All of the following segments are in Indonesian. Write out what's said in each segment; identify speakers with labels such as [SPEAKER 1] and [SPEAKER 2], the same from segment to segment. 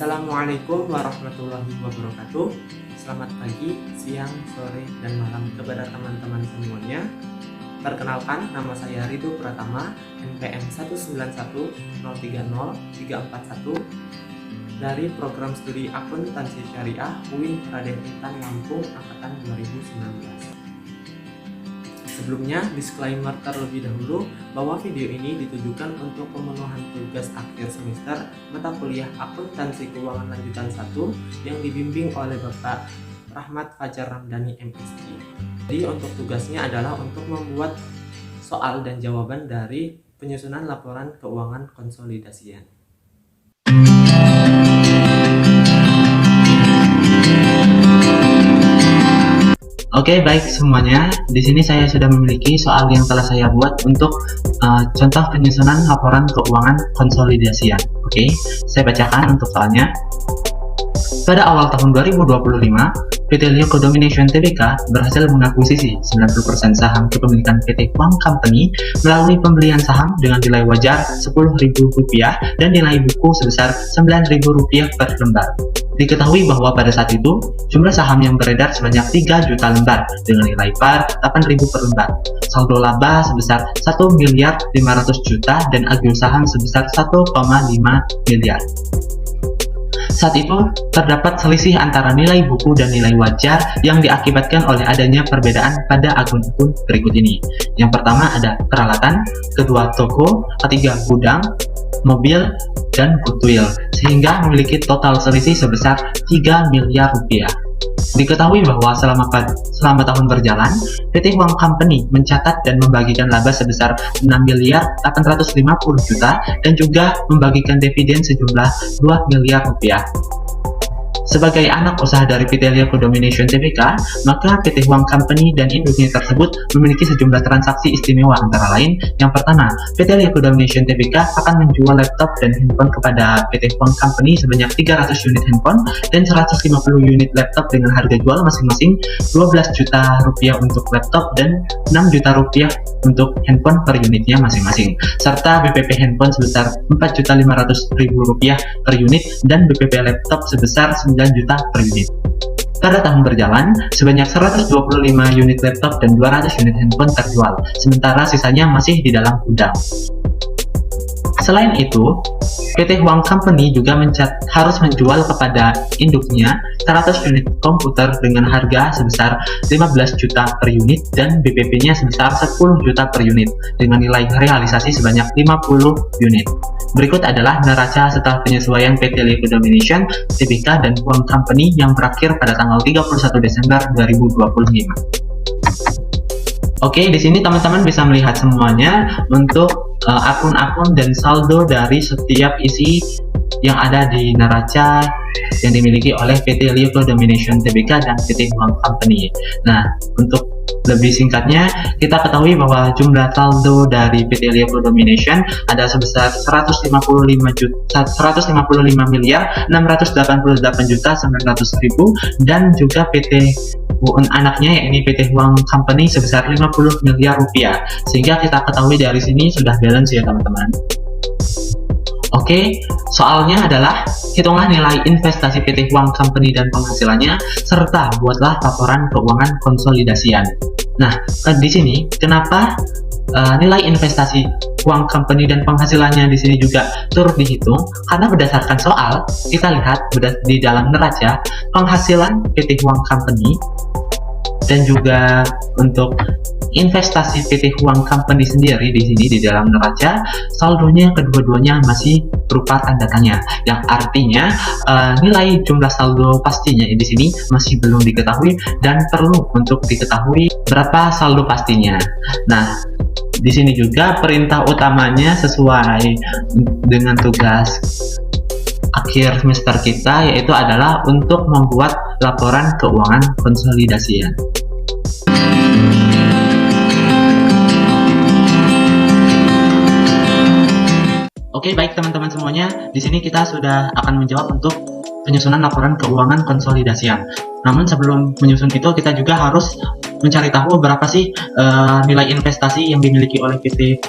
[SPEAKER 1] Assalamualaikum warahmatullahi wabarakatuh. Selamat pagi, siang, sore, dan malam kepada teman-teman semuanya. Perkenalkan, nama saya Ridho Pratama, NPM 191030341 dari program studi Akuntansi Syariah UIN Raden Intan Lampung angkatan 2019. Sebelumnya, disclaimer terlebih dahulu bahwa video ini ditujukan untuk pemenuhan tugas akhir semester mata kuliah Akuntansi Keuangan Lanjutan 1 yang dibimbing oleh Bapak Rahmat Fajar Ramdhani MSI. Jadi untuk tugasnya adalah untuk membuat soal dan jawaban dari penyusunan laporan keuangan konsolidasian. Oke, baik semuanya. Di sini saya sudah memiliki soal yang telah saya buat untuk contoh penyusunan laporan keuangan konsolidasian. Oke, saya bacakan untuk soalnya. Pada awal tahun 2025, PT Lioko Domination Tbk berhasil mengakuisisi 90% saham kepemilikan PT Huang Company melalui pembelian saham dengan nilai wajar Rp10.000 dan nilai buku sebesar Rp9.000 per lembar. Diketahui bahwa pada saat itu, jumlah saham yang beredar sebanyak 3 juta lembar dengan nilai par Rp8.000 per lembar. Saldo laba sebesar Rp1.500.000.000 dan agio saham sebesar Rp1,5 miliar. Saat itu, terdapat selisih antara nilai buku dan nilai wajar yang diakibatkan oleh adanya perbedaan pada akun-akun berikut ini. Yang pertama ada peralatan, kedua toko, ketiga gudang, mobil, dan goodwill, sehingga memiliki total selisih sebesar Rp3 miliar. Diketahui bahwa selama tahun berjalan, PT Huang Company mencatat dan membagikan laba sebesar Rp6.850.000.000 dan juga membagikan dividen sejumlah Rp2 miliar. Sebagai anak usaha dari PT Lioko Domination Tbk, maka PT Huang Company dan induknya tersebut memiliki sejumlah transaksi istimewa antara lain. Yang pertama, PT Lioko Domination Tbk akan menjual laptop dan handphone kepada PT Huang Company sebanyak 300 unit handphone dan 150 unit laptop dengan harga jual masing-masing Rp12 juta untuk laptop dan Rp6 juta untuk handphone per unitnya masing-masing, serta BPP handphone sebesar Rp4.500.000 per unit dan BPP laptop sebesar Rp9 juta per unit. Pada tahun berjalan, sebanyak 125 unit laptop dan 200 unit handphone terjual, sementara sisanya masih di dalam gudang. Selain itu, PT Huang Company juga harus menjual kepada induknya 100 unit komputer dengan harga sebesar Rp15 juta per unit dan BPP-nya sebesar Rp10 juta per unit dengan nilai realisasi sebanyak 50 unit. Berikut adalah neraca setelah penyesuaian PT Lioko Domination Tbk dan Huang Company yang berakhir pada tanggal 31 Desember 2025. Oke, di sini teman-teman bisa melihat semuanya untuk akun-akun dan saldo dari setiap isi yang ada di neraca yang dimiliki oleh PT Lioko Domination Tbk dan PT Huang Company. Nah, untuk lebih singkatnya, kita ketahui bahwa jumlah saldo dari PT Lioko Domination ada sebesar Rp155.688.900.000 dan juga PT anaknya yakni PT Huang Company sebesar Rp50 miliar, sehingga kita ketahui dari sini sudah balance ya teman-teman. Oke, soalnya adalah hitunglah nilai investasi PT Huang Company dan penghasilannya, serta buatlah laporan keuangan konsolidasian. Nah, di sini kenapa nilai investasi Huang Company dan penghasilannya di sini juga turut dihitung? Karena berdasarkan soal, kita lihat di dalam neraca penghasilan PT Huang Company dan juga untuk investasi PT Huang Company sendiri di sini di dalam neraca saldonya kedua-duanya masih berupa tanda tanya, yang artinya nilai jumlah saldo pastinya di sini masih belum diketahui dan perlu untuk diketahui berapa saldo pastinya. Nah, di sini juga perintah utamanya sesuai dengan tugas akhir semester kita, yaitu adalah untuk membuat laporan keuangan konsolidasian. Oke, baik teman-teman semuanya, di sini kita sudah akan menjawab untuk penyusunan laporan keuangan konsolidasian. Namun sebelum menyusun itu, kita juga harus mencari tahu berapa sih nilai investasi yang dimiliki oleh PT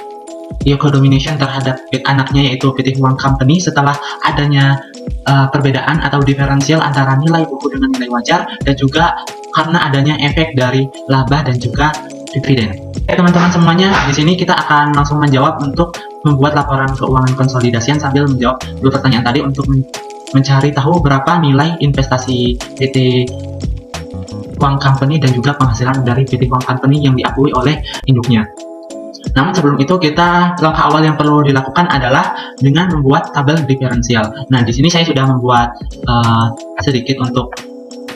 [SPEAKER 1] Lioko Domination terhadap anaknya yaitu PT Huang Company setelah adanya perbedaan atau diferensial antara nilai buku dengan nilai wajar, dan juga karena adanya efek dari laba dan juga dividen. Oke teman-teman semuanya, di sini kita akan langsung menjawab untuk membuat laporan keuangan konsolidasian sambil menjawab dua pertanyaan tadi untuk mencari tahu berapa nilai investasi PT Quang Company dan juga penghasilan dari PT Quang Company yang diakui oleh induknya. Namun sebelum itu, langkah awal yang perlu dilakukan adalah dengan membuat tabel diferensial. Nah, di sini saya sudah membuat sedikit untuk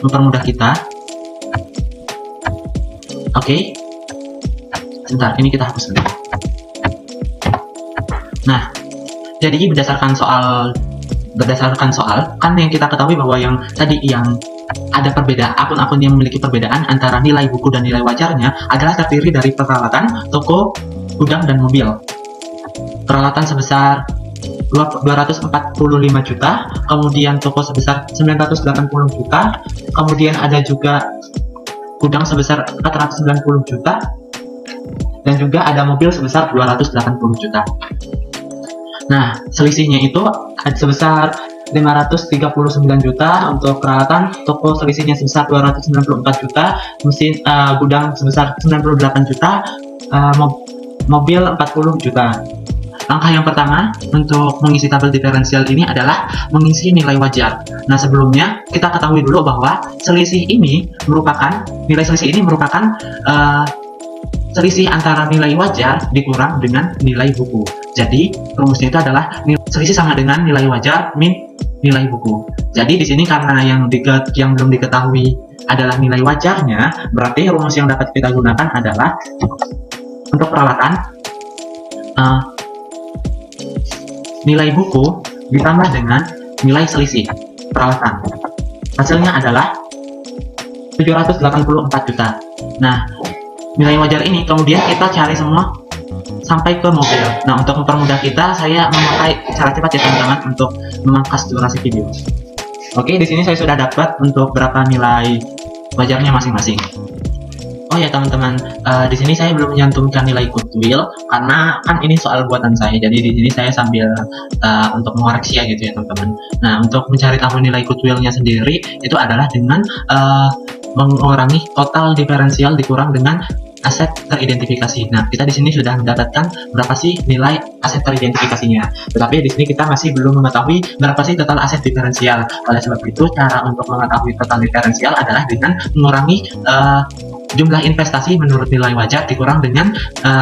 [SPEAKER 1] mempermudah kita. Oke. Sebentar, ini kita hapus dulu. Nah, jadi berdasarkan soal kan yang kita ketahui bahwa yang tadi yang ada perbedaan, akun-akun yang memiliki perbedaan antara nilai buku dan nilai wajarnya adalah terdiri dari peralatan, toko, gudang, dan mobil. Peralatan sebesar 245 juta, kemudian toko sebesar 980 juta, kemudian ada juga gudang sebesar 490 juta, dan juga ada mobil sebesar 280 juta. Nah, selisihnya itu sebesar 539 juta untuk peralatan, toko selisihnya sebesar 294 juta, mesin gudang sebesar 98 juta, mobil 40 juta. Langkah yang pertama untuk mengisi tabel diferensial ini adalah mengisi nilai wajar. Nah, sebelumnya kita ketahui dulu bahwa nilai selisih ini merupakan selisih antara nilai wajar dikurang dengan nilai buku. Jadi rumusnya itu adalah selisih sama dengan nilai wajar min nilai buku. Jadi di sini karena yang belum diketahui adalah nilai wajarnya, berarti rumus yang dapat kita gunakan adalah untuk peralatan nilai buku ditambah dengan nilai selisih peralatan. Hasilnya adalah 784 juta. Nah, nilai wajar ini kemudian kita cari semua sampai ke mobil. Nah, untuk mempermudah kita, saya memakai cara cepat ya teman-teman untuk memangkas durasi video. Oke, di sini saya sudah dapat untuk berapa nilai wajarnya masing-masing. Oh ya teman-teman, di sini saya belum menyantumkan nilai goodwill karena kan ini soal buatan saya. Jadi di sini saya sambil untuk mengoreksi ya gitu ya teman-teman. Nah, untuk mencari tahu nilai goodwillnya sendiri itu adalah dengan mengurangi total diferensial dikurang dengan aset teridentifikasi. Nah, kita di sini sudah mendapatkan berapa sih nilai aset teridentifikasinya. Tetapi di sini kita masih belum mengetahui berapa sih total aset diferensial. Oleh sebab itu, cara untuk mengetahui total diferensial adalah dengan mengurangi jumlah investasi menurut nilai wajar dikurang dengan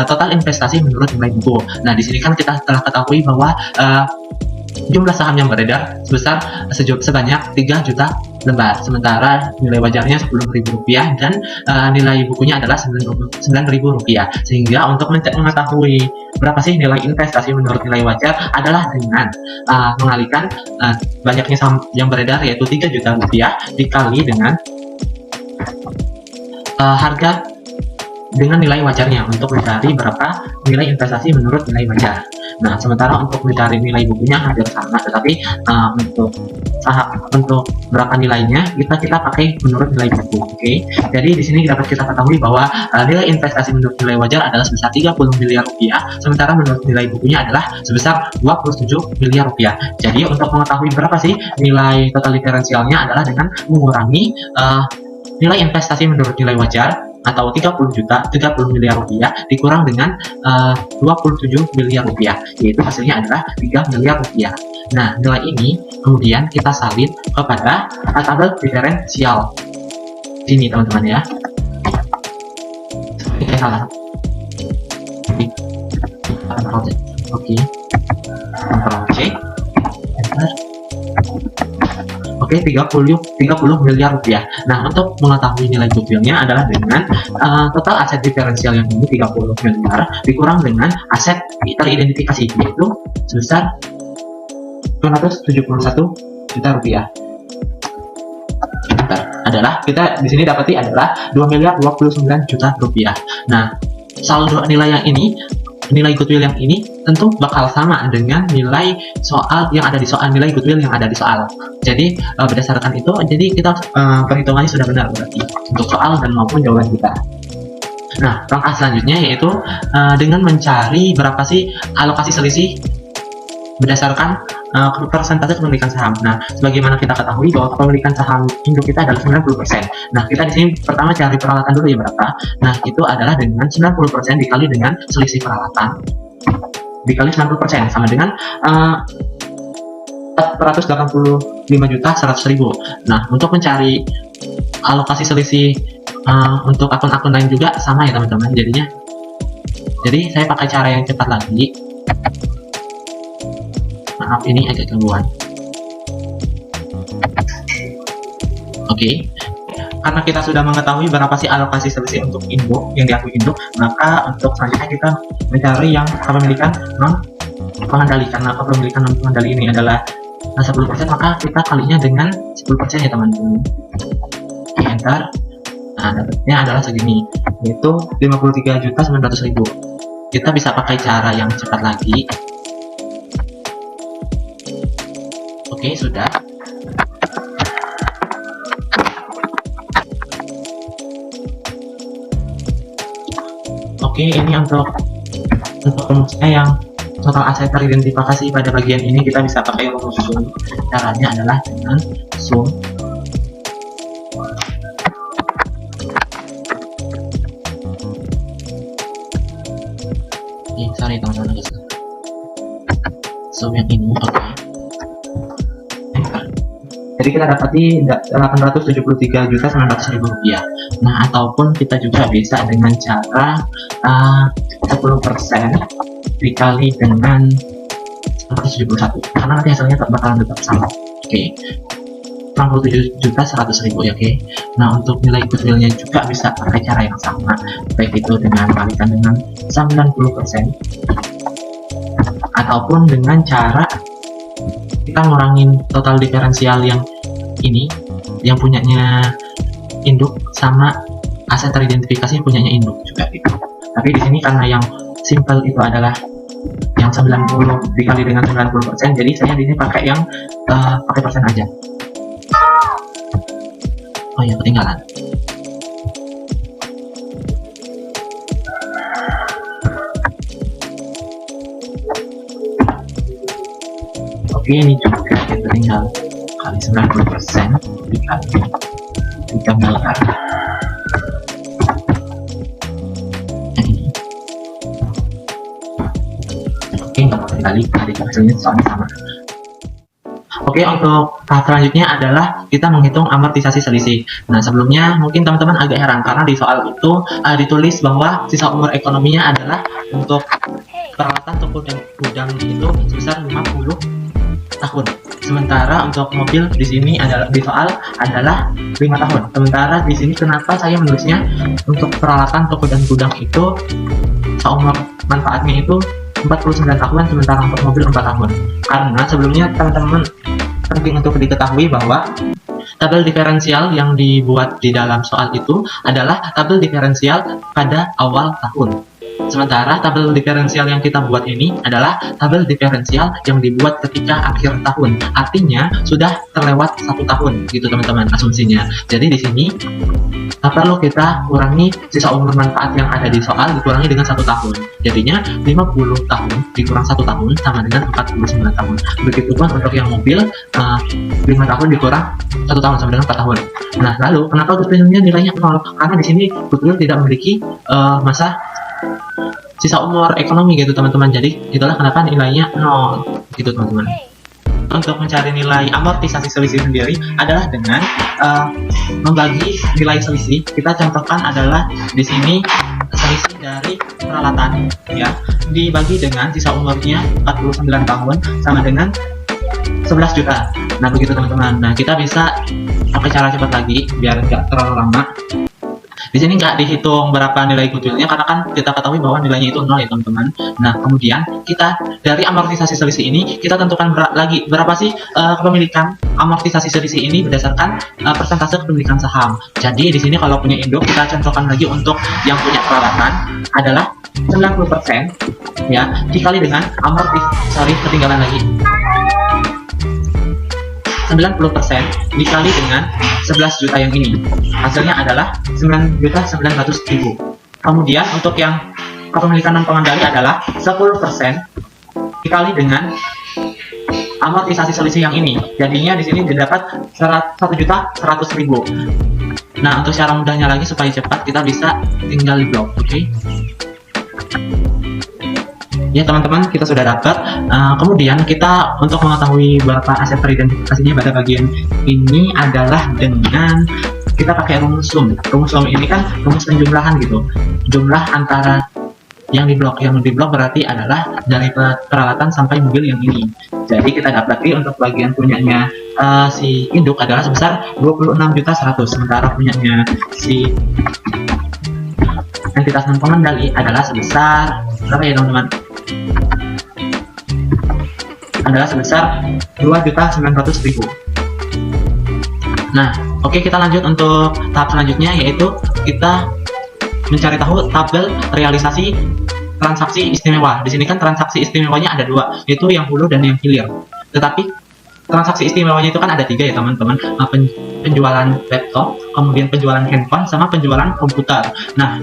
[SPEAKER 1] total investasi menurut nilai buku. Nah, di sini kan kita telah ketahui bahwa jumlah saham yang beredar sebanyak 3 juta lembar, sementara nilai wajarnya Rp10.000 dan nilai bukunya adalah Rp9.000. Sehingga untuk mengetahui berapa sih nilai investasi menurut nilai wajar adalah dengan mengalihkan banyaknya saham yang beredar yaitu Rp3 juta dikali dengan harga dengan nilai wajarnya untuk mencari berapa nilai investasi menurut nilai wajar. Nah, sementara untuk mencari nilai bukunya hampir sama, tetapi untuk berapa nilainya kita pakai menurut nilai buku. Oke. Jadi di sini dapat kita ketahui bahwa nilai investasi menurut nilai wajar adalah sebesar Rp30 miliar, sementara menurut nilai bukunya adalah sebesar Rp27 miliar. Jadi untuk mengetahui berapa sih nilai total diferensialnya adalah dengan mengurangi nilai investasi menurut nilai wajar atau 30 miliar rupiah dikurang dengan 27 miliar rupiah, yaitu hasilnya adalah 3 miliar rupiah. Nah, nilai ini kemudian kita salin kepada tabel diferensial sini teman-teman ya. Oke, salah. Oke, Ctrl C, Enter. Oke, 30 miliar rupiah. Nah, untuk mengetahui nilai goodwillnya adalah dengan total aset diferensial yang ini 30 miliar dikurang dengan aset teridentifikasi yaitu sebesar 271 juta rupiah. Adalah kita di sini dapati adalah 2 miliar 29 juta rupiah. Nah, saldo nilai goodwill yang ini tentu bakal sama dengan nilai soal yang ada di soal, nilai goodwill yang ada di soal. Jadi berdasarkan itu, jadi kita perhitungannya sudah benar berarti untuk soal dan maupun jawaban kita. Nah, langkah selanjutnya yaitu dengan mencari berapa sih alokasi selisih berdasarkan persentase kepemilikan saham. Nah, sebagaimana kita ketahui bahwa kepemilikan saham induk kita adalah 90%. Nah, kita di sini pertama cari peralatan dulu ya berapa. Nah, itu adalah dengan 90% dikali dengan selisih peralatan dikali 90% sama dengan 485.100.000. Nah, untuk mencari alokasi selisih untuk akun-akun lain juga sama ya teman-teman. Jadi saya pakai cara yang cepat lagi. Maaf, ini agak gangguan. Oke. Karena kita sudah mengetahui berapa sih alokasi selisih untuk induk yang diakui induk, maka untuk selanjutnya kita mencari yang kepemilikan non pengendali. Karena kepemilikan non pengendali ini adalah 10%, maka kita kalinya dengan 10% ya teman-teman. Enter. Nah, dapatnya adalah segini, yaitu 53.900.000. Kita bisa pakai cara yang cepat lagi. Oke, sudah. Oke, ini untuk rumusnya yang total aset teridentifikasi pada bagian ini kita bisa pakai rumus sum. Caranya adalah dengan sum sorry teman-teman, sum yang ini. Oke. Jadi kita dapati 873.900.000 rupiah. Nah, ataupun kita juga bisa dengan cara 10% dikali dengan 171, karena nanti hasilnya bakalan tetap sama. Oke, 67.100.000 ya. Oke. Nah, untuk nilai goodwill-nya juga bisa pakai cara yang sama, baik itu dengan kalikan dengan 90% ataupun dengan cara kita ngurangin total diferensial yang ini yang punyanya induk sama aset teridentifikasi yang punyanya induk juga gitu. Tapi di sini karena yang simple itu adalah yang 90 dikali dengan 90%, jadi saya di sini pakai yang pakai persen aja. Oh ya, ketinggalan. Oke, ini juga kita tinggal kali 90% dikali 3 miliar. Oke, nggak mau kali hasilnya soalnya sama. Oke, untuk tahap selanjutnya adalah kita menghitung amortisasi selisih. Nah, sebelumnya mungkin teman-teman agak heran karena di soal itu ditulis bahwa sisa umur ekonominya adalah untuk peralatan toko dan gudang itu sebesar 50 tahun. Sementara untuk mobil di sini adalah di soal adalah 5 tahun. Sementara di sini kenapa saya menulisnya untuk peralatan toko dan gudang itu seumur manfaatnya itu 49 tahun, sementara untuk mobil 4 tahun. Karena sebelumnya teman-teman penting untuk diketahui bahwa tabel diferensial yang dibuat di dalam soal itu adalah tabel diferensial pada awal tahun. Sementara tabel diferensial yang kita buat ini adalah tabel diferensial yang dibuat ketika akhir tahun. Artinya sudah terlewat 1 tahun gitu teman-teman asumsinya. Jadi di sini perlu kita kurangi sisa umur manfaat yang ada di soal dikurangi dengan 1 tahun. Jadinya 50 tahun dikurang 1 tahun sama dengan 49 tahun. Begitupun untuk yang mobil 5 tahun dikurang 1 tahun sama dengan 4 tahun. Nah, lalu kenapa goodwill-nya nilainya 0? Karena di sini goodwill tidak memiliki masa sisa umur ekonomi gitu teman-teman. Jadi itulah kenapa nilainya 0 gitu teman-teman. Untuk mencari nilai amortisasi selisih sendiri adalah dengan membagi nilai selisih. Kita contohkan adalah di sini selisih dari peralatan ya dibagi dengan sisa umurnya 49 tahun sama dengan 11 juta. Nah, begitu teman-teman. Nah, kita bisa pakai cara cepat lagi biar nggak terlalu lama. Di sini nggak dihitung berapa nilai goodwill-nya karena kan kita ketahui bahwa nilainya itu 0 ya teman-teman. Nah, kemudian kita dari amortisasi selisih ini kita tentukan lagi berapa sih kepemilikan amortisasi selisih ini berdasarkan persentase kepemilikan saham. Jadi di sini kalau punya induk kita contohkan lagi untuk yang punya peralatan adalah 90% ya dikali dengan ketinggalan lagi. 90% dikali dengan 11 juta yang ini. Hasilnya adalah 9.900.000. Kemudian untuk yang kepemilikan non pengendali adalah 10% dikali dengan amortisasi selisih yang ini. Jadinya di sini didapat 1.100.000. Nah, untuk cara mudahnya lagi supaya cepat, kita bisa tinggal di blok, oke? Ya teman-teman, kita sudah dapat. Kemudian kita untuk mengetahui berapa aset teridentifikasinya pada bagian ini adalah dengan kita pakai rumus sum. Rumus sum ini kan rumus penjumlahan gitu. Jumlah antara yang di blok berarti adalah dari peralatan sampai mobil yang ini. Jadi kita dapati untuk bagian punyanya si induk adalah sebesar 26.100.000, sementara punyanya si entitas non pengendali adalah sebesar berapa ya teman-teman? Adalah sebesar 2.900.000. Nah, oke, kita lanjut untuk tahap selanjutnya, yaitu kita mencari tahu tabel realisasi transaksi istimewa. Di sini kan transaksi istimewanya ada dua, yaitu yang hulu dan yang hilir. Tetapi transaksi istimewanya itu kan ada tiga ya teman-teman, penjualan laptop, kemudian penjualan handphone, sama penjualan komputer. Nah,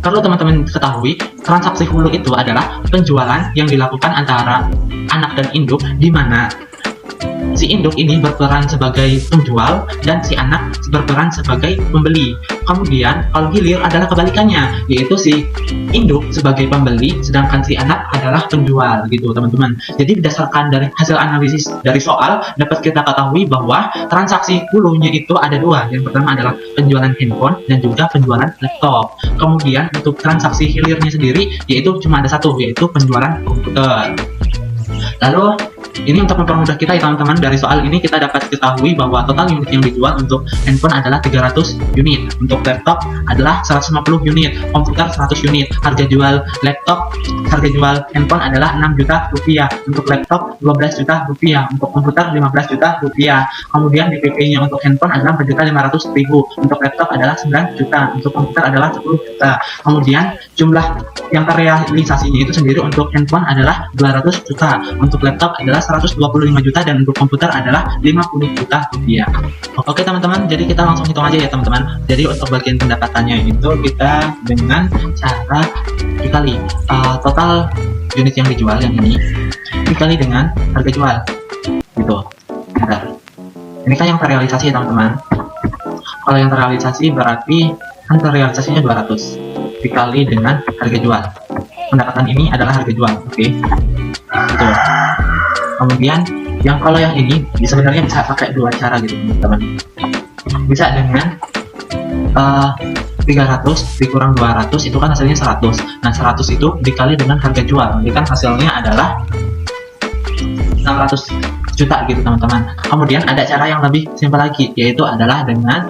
[SPEAKER 1] perlu teman-teman ketahui, transaksi hulu itu adalah penjualan yang dilakukan antara anak dan induk, di mana si induk ini berperan sebagai penjual dan si anak berperan sebagai pembeli. Kemudian kalau hilir adalah kebalikannya, yaitu si induk sebagai pembeli sedangkan si anak adalah penjual gitu teman-teman. Jadi berdasarkan dari hasil analisis dari soal dapat kita ketahui bahwa transaksi hulunya itu ada dua. Yang pertama adalah penjualan handphone dan juga penjualan laptop. Kemudian untuk transaksi hilirnya sendiri yaitu cuma ada satu, yaitu penjualan komputer. Lalu ini untuk mempermudah kita ya teman-teman, dari soal ini kita dapat ketahui bahwa total unit yang dijual untuk handphone adalah 300 unit, untuk laptop adalah 150 unit, komputer 100 unit. Harga jual handphone adalah 6 juta rupiah, untuk laptop 12 juta rupiah, untuk komputer 15 juta rupiah. Kemudian DPP-nya untuk handphone adalah 4.500.000, untuk laptop adalah 9 juta, untuk komputer adalah 10 juta. Kemudian jumlah yang terrealisasinya itu sendiri untuk handphone adalah 200 juta, untuk laptop adalah 125 juta, dan untuk komputer adalah 50 juta rupiah. Oke teman-teman, jadi kita langsung hitung aja ya teman-teman. Jadi untuk bagian pendapatannya itu kita dengan cara dikali total unit yang dijual yang ini dikali dengan harga jual gitu. Bentar. Ini kan yang terrealisasi ya teman-teman. Kalau yang terrealisasi berarti kan terrealisasinya 200 dikali dengan harga jual. Pendapatan ini adalah harga jual, oke? Gitu. Kemudian kalau yang ini sebenarnya bisa pakai dua cara gitu teman-teman. Bisa dengan 300 dikurang 200 itu kan hasilnya 100. Nah 100 itu dikali dengan harga jual, jadi kan hasilnya adalah 600 juta gitu teman-teman. Kemudian ada cara yang lebih simpel lagi, yaitu adalah dengan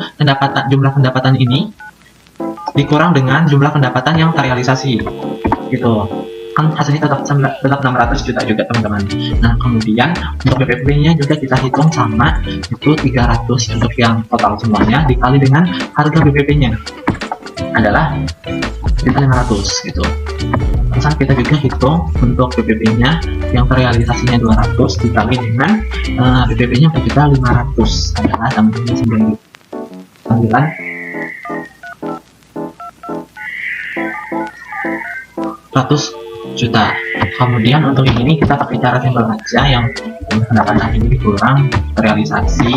[SPEAKER 1] jumlah pendapatan ini dikurang dengan jumlah pendapatan yang terrealisasi gitu. Kan hasilnya tetap 600 juta juga teman-teman. Nah kemudian untuk BPP-nya juga kita hitung sama, itu 300 untuk yang total semuanya dikali dengan harga BPP-nya adalah 500 gitu. Terus kita juga hitung untuk BPP-nya yang terrealisasinya 200 dikali dengan BPP-nya 4.500.000 adalah teman-teman 100 juta. Kemudian untuk ini kita pakai cara simpel aja, yang pendapatan ini dikurang realisasi.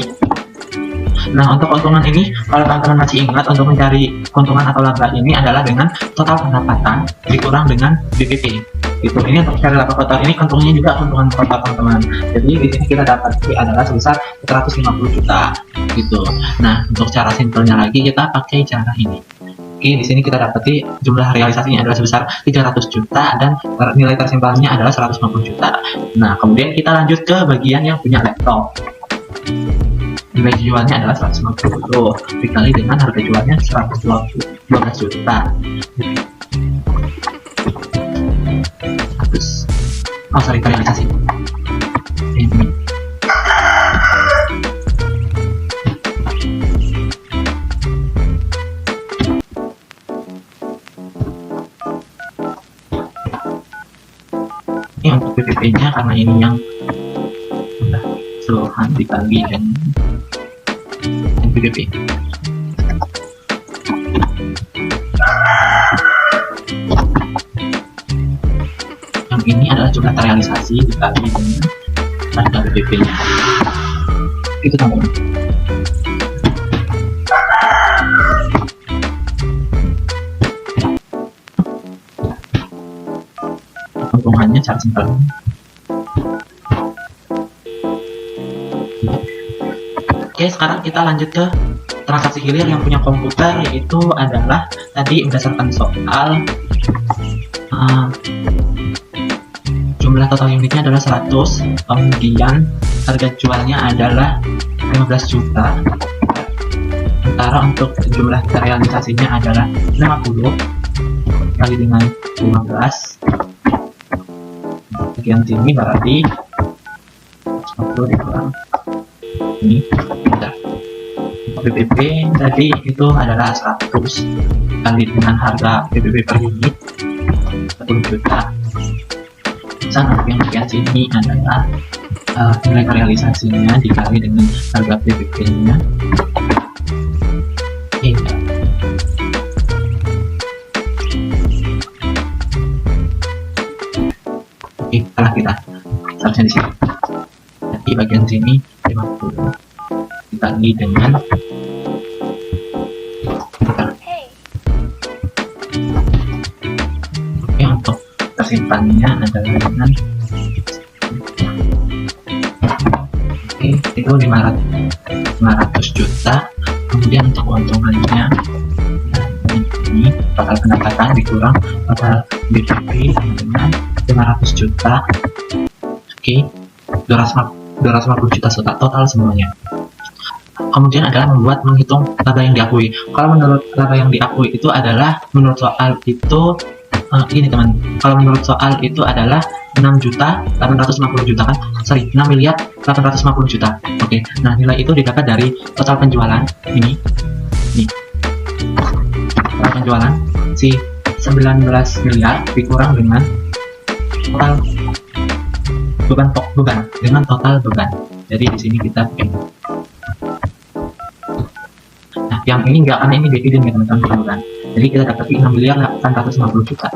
[SPEAKER 1] Nah untuk keuntungan ini, kalau teman-teman masih ingat, untuk mencari keuntungan atau laba ini adalah dengan total pendapatan dikurang dengan BPP gitu. Ini untuk cari laba kotor, ini keuntungannya juga keuntungan kotor teman-teman. Jadi di sini kita dapat adalah sebesar 450 juta gitu. Nah untuk cara simpelnya lagi kita pakai cara ini. Oke, di sini kita dapati jumlah realisasinya adalah sebesar 300 juta dan nilai tersimpannya adalah 150 juta. Nah, kemudian kita lanjut ke bagian yang punya laptop. Nilai jualnya adalah 150 dikali dengan harga jualnya 112 juta. Realisasi. Ini. Ini untuk BPP-nya karena ini yang udah seluruhan dikali dengan BPP. Yang ini adalah jumlah terrealisasi dikali dengan harga PPP-nya. Itu teman-teman. Keuntungannya cara simpel. Oke, sekarang kita lanjut ke transaksi hilir yang punya komputer, yaitu adalah tadi berdasarkan soal jumlah total unitnya adalah 100, kemudian harga jualnya adalah 15 juta, sementara untuk jumlah realisasinya adalah 50 kali dengan 15, bagian sini berarti 50 dikurang ini, bentar. PPP tadi itu adalah 100 kali dengan harga PPP per unit 10 juta. Untuk yang bagian sini adalah nilai realisasinya dikali dengan harga PPP-nya. Oke, salah kita seharusnya di sini. Jadi bagian sini 50 dikali dengan untuk tersimpannya adalah dengan itu 500 juta. Kemudian untuk keuntungannya ini total pendapatan dikurang total BPP dengan 500 juta. Oke, 250 juta total semuanya. Kemudian adalah menghitung laba yang diakui. Kalau menurut laba yang diakui itu adalah menurut soal itu ini teman, kalau menurut soal itu adalah 6.850 juta kan, 6.850 juta. Oke, nah nilai itu didapat dari total penjualan ini total penjualan si 19 miliar dikurang dengan total beban dengan total beban. Jadi di sini kita bikin. Nah, yang ini enggak, karena ini dividen ya teman-teman. Jadi kita dapat 6.850 juta.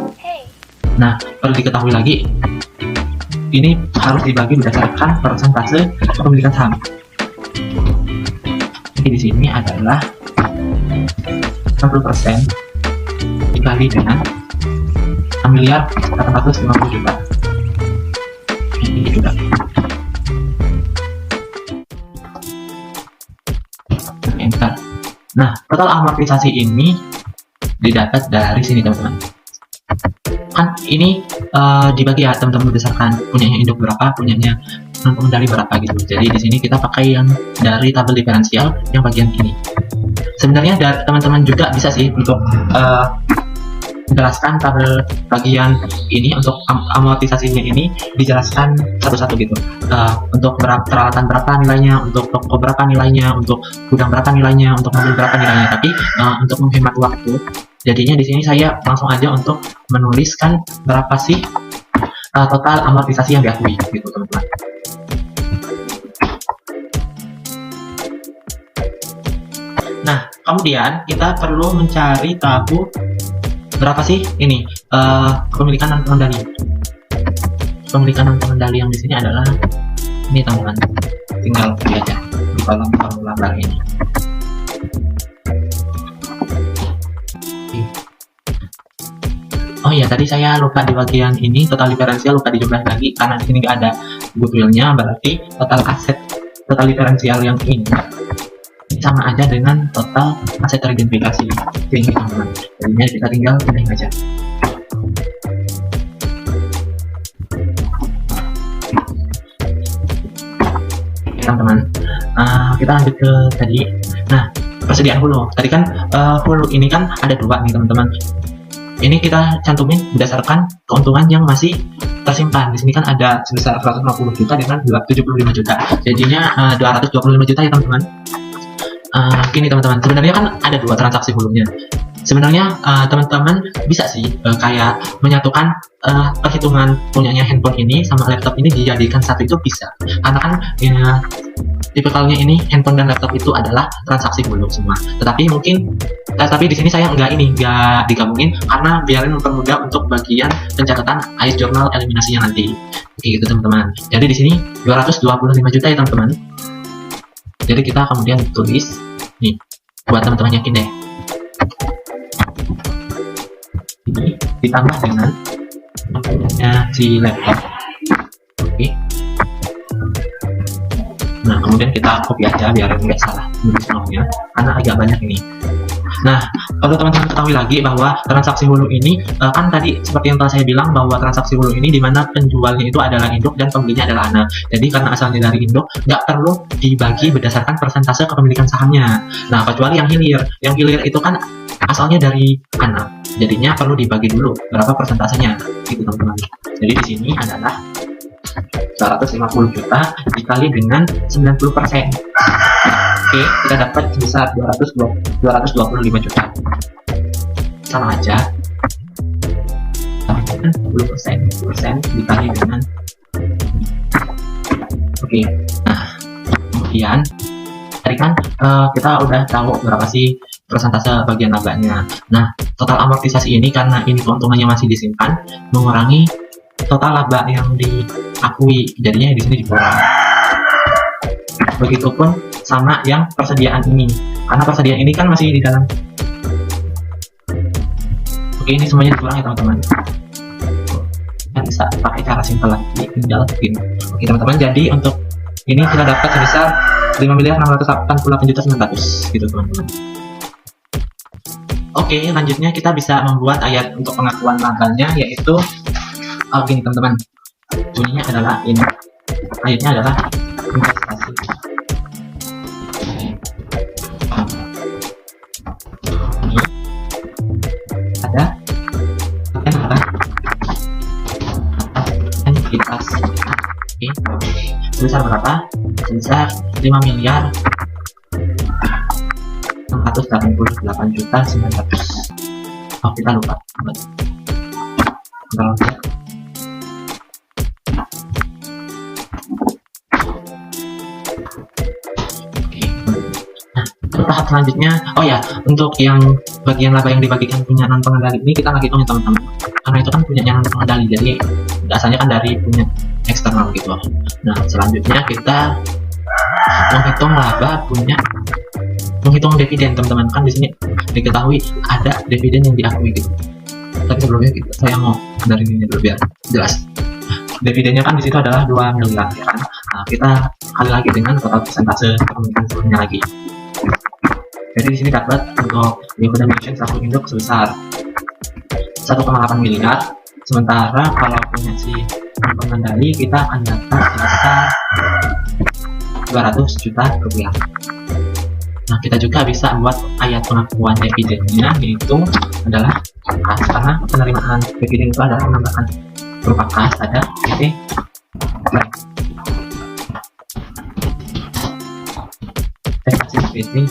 [SPEAKER 1] Nah, perlu diketahui lagi, ini harus dibagi berdasarkan persentase kepemilikan saham. Jadi di sini adalah 60% dikali dengan 6.850 juta. Ini juga. Nah, total amortisasi ini didapat dari sini teman-teman. Kan ini dibagi ya teman-teman berdasarkan punyanya induk berapa, punyanya pengendali berapa gitu. Jadi di sini kita pakai yang dari tabel diferensial yang bagian ini. Sebenarnya dari teman-teman juga bisa sih untuk menjelaskan tabel bagian ini untuk amortisasinya ini dijelaskan satu-satu gitu. Untuk peralatan berapa nilainya, untuk toko berapa nilainya, untuk gudang berapa nilainya, untuk mobil berapa nilainya. Tapi untuk menghemat waktu, jadinya di sini saya langsung aja untuk menuliskan berapa sih total amortisasi yang diakui gitu teman-teman. Nah, kemudian kita perlu mencari tahu berapa sih ini kepemilikan dan pengendali. Kepemilikan dan pengendali yang di sini adalah ini teman-teman. Tinggal lihat ya di kolom formular ini. Oh iya, tadi saya lupa di bagian ini total diferensial lupa dijumlah lagi karena di sini nggak ada goodwill-nya, berarti total aset total diferensial yang ini sama aja dengan total aset teridentifikasi. Jadi teman-teman, jadinya kita tinggal pindahin aja. Teman-teman, kita lanjut ke tadi. Nah, persediaan hulu. Tadi kan hulu ini kan ada dua nih teman-teman. Ini kita cantumin berdasarkan keuntungan yang masih tersimpan. Di sini kan ada sebesar 150 juta dengan 75 juta. Jadinya 225 juta ya teman-teman. Gini teman-teman, sebenarnya kan ada dua transaksi hulunya. Sebenarnya teman-teman bisa sih kayak menyatukan perhitungan punyanya handphone ini sama laptop ini dijadikan satu, itu bisa. Karena kan tipikalnya ini handphone dan laptop itu adalah transaksi hulu semua. Tetapi di sini saya nggak digabungin karena biarin mempermudah untuk bagian pencatatan AIS jurnal eliminasinya nanti. Oke gitu teman-teman. Jadi di sini 225 juta ya teman-teman. Jadi kita kemudian tulis nih buat teman-teman yakin deh. Ini ditambah dengan si laptop. Oke. Nah, kemudian kita copy aja biar nggak salah nulis nomornya karena agak banyak ini. Nah, perlu teman-teman ketahui lagi bahwa transaksi hulu ini kan tadi seperti yang telah saya bilang bahwa transaksi hulu ini dimana penjualnya itu adalah induk dan pembelinya adalah anak. Jadi karena asalnya dari induk, nggak perlu dibagi berdasarkan persentase kepemilikan sahamnya. Nah, kecuali yang hilir. Yang hilir itu kan asalnya dari anak. Jadinya perlu dibagi dulu berapa persentasenya, gitu teman-teman. Jadi di sini adalah 150 juta dikali dengan 90%. Oke, kita dapat sebesar 225 juta. Sama aja. Sama dengan 10% dikali dengan. Oke. Nah, kemudian tadi kan kita udah tahu berapa sih persentase bagian labanya. Nah, total amortisasi ini karena ini keuntungannya masih disimpan mengurangi total laba yang diakui, jadinya di sini dikurang. Begitupun sama yang persediaan ini, karena persediaan ini kan masih di dalam. Oke, ini semuanya dikurang ya teman-teman. Kita bisa pakai cara simpel lagi, tinggal begini. Oke teman-teman, jadi untuk ini kita dapat sebesar 5.688.900.000 gitu teman-teman. Oke, lanjutnya kita bisa membuat ayat untuk pengakuan labanya, yaitu gini teman-teman, bunyinya adalah ini, ayatnya adalah investasi. Ini ada adalah investasi. Oke, sebesar berapa? Sebesar 5.688.900.000. Oh, kita lupa. Kalau tahap selanjutnya, oh ya, untuk yang bagian laba yang dibagikan punya non pengendali ini kita nggak hitung ya teman-teman, karena itu kan punya non pengendali, jadi asalnya kan dari punya eksternal gitu. Nah, selanjutnya kita menghitung laba menghitung dividen teman-teman. Kan di sini diketahui ada dividen yang diakui gitu, tapi sebelumnya saya mau dari ini dulu biar jelas. Dividennya kan di situ adalah 2 miliar ya kan. Nah, kita kali lagi dengan total persentase kepemilikan seluruhnya lagi. Jadi di sini dapat untuk dividend mission satu induk sebesar 1,8 miliar. Sementara kalau punya si pengendali kita akan dapat sebesar 200 juta rupiah. Nah, kita juga bisa buat ayat pengakuan dividennya, yaitu adalah kas, karena penerimaan dividen itu adalah menambahkan berupa kas, ada PT PT.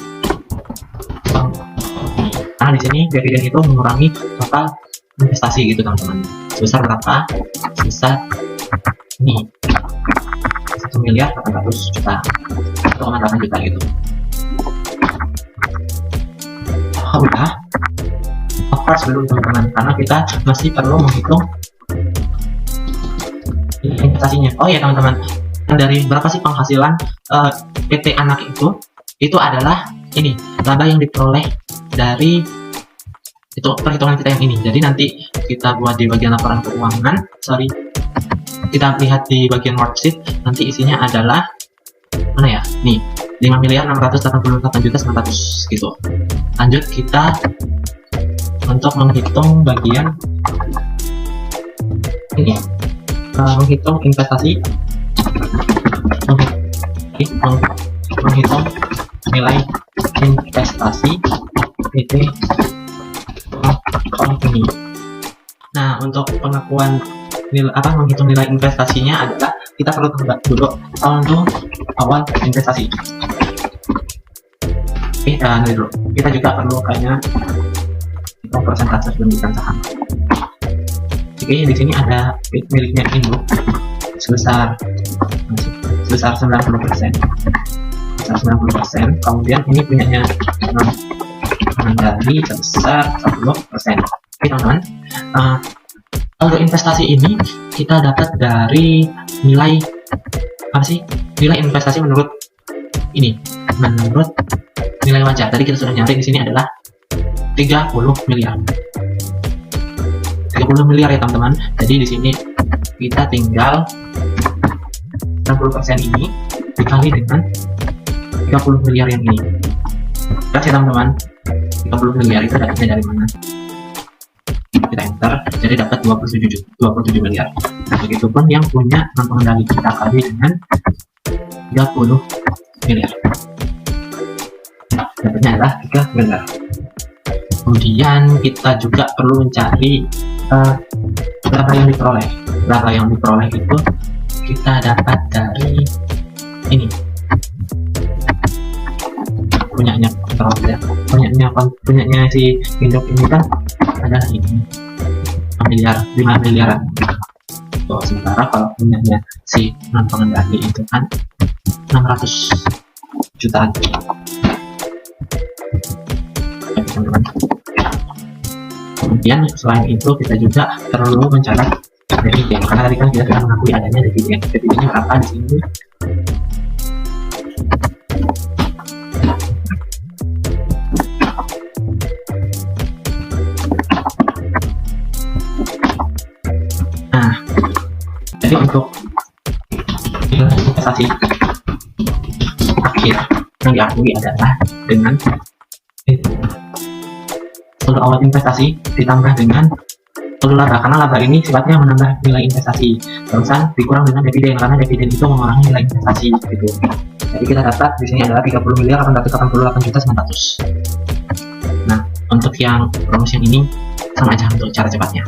[SPEAKER 1] Nah, di sini dividen itu mengurangi total investasi gitu teman-teman. Sebesar berapa? Sebesar ini 1.800.000.000, 1,8 juta gitu. Oh, udah. Of course belum teman-teman, karena kita masih perlu menghitung investasinya. Oh ya teman-teman, dari berapa sih penghasilan PT anak itu adalah ini laba yang diperoleh dari itu perhitungan kita yang ini. Jadi nanti kita buat di bagian laporan keuangan, kita lihat di bagian worksheet, nanti isinya adalah mana ya, nih 5.688.900.000 gitu. Lanjut kita untuk menghitung bagian ini, menghitung investasi, menghitung nilai investasi PT company. Nah, untuk pengakuan menghitung nilai investasinya adalah kita perlu tebak dulu untuk awal investasi. Oke, dulu kita juga perlu kayaknya hitung persentase pemilikan saham. Oke, di sini ada miliknya induk sebesar sebesar 90%. Kemudian ini punyanya Mandali sebesar 10%. Oke teman-teman, saldo investasi ini kita dapat dari nilai apa sih? Nilai investasi menurut nilai wajar. Tadi kita sudah nyari di sini adalah 30 miliar. 30 miliar ya teman-teman. Jadi di sini kita tinggal 60% ini dikali dengan 30 miliar yang ini. Jelas ya teman-teman, 30 miliar itu dapatnya dari mana? Kita enter, jadi dapat 27 miliar. Nah, begitupun yang punya non pengendali, kita kali dengan 30 miliar. Dapatnya adalah 3 miliar. Kemudian kita juga perlu mencari berapa yang diperoleh. Berapa yang diperoleh itu kita dapat dari ini, punyanya si Indok ini kan adalah ini 5 miliaran. Sementara kalau punyanya si non pengendali itu kan 600 jutaan. Teman-teman. Kemudian selain itu kita juga perlu mencari dividen, karena tadi kan kita sudah mengakui adanya dividen. Dividennya berapa di sini? Nah, jadi untuk investasi akhir yang diakui adalah dengan saldo awal investasi ditambah dengan saldo laba, karena laba ini sifatnya menambah nilai investasi, terusan dikurang dengan dividen, karena dividen itu mengurangi nilai investasi gitu. Jadi kita dapat di sini adalah 30 miliar 888.900.000. Nah, untuk yang promosi yang ini sama aja untuk cara cepatnya.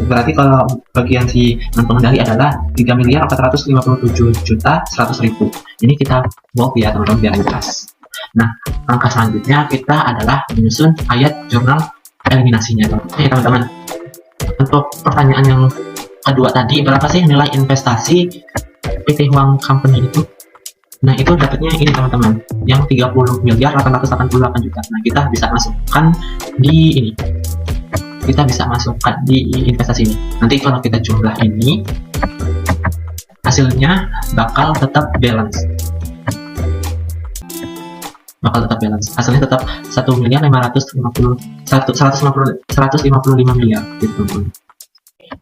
[SPEAKER 1] Berarti kalau bagian si non pengendali adalah 3.457.100.000. Ini kita bawa ya teman-teman biar jelas. Nah, langkah selanjutnya kita adalah menyusun ayat jurnal eliminasinya. Oke teman-teman, untuk pertanyaan yang kedua tadi, berapa sih nilai investasi PT Huang Company itu? Nah, itu dapatnya ini teman-teman, yang 30 miliar 888 juta. Nah, kita bisa masukkan di ini, kita bisa masukkan di investasi ini. Nanti kalau kita jumlah ini, hasilnya bakal tetap balance. Hasilnya tetap 1.555 miliar gitu.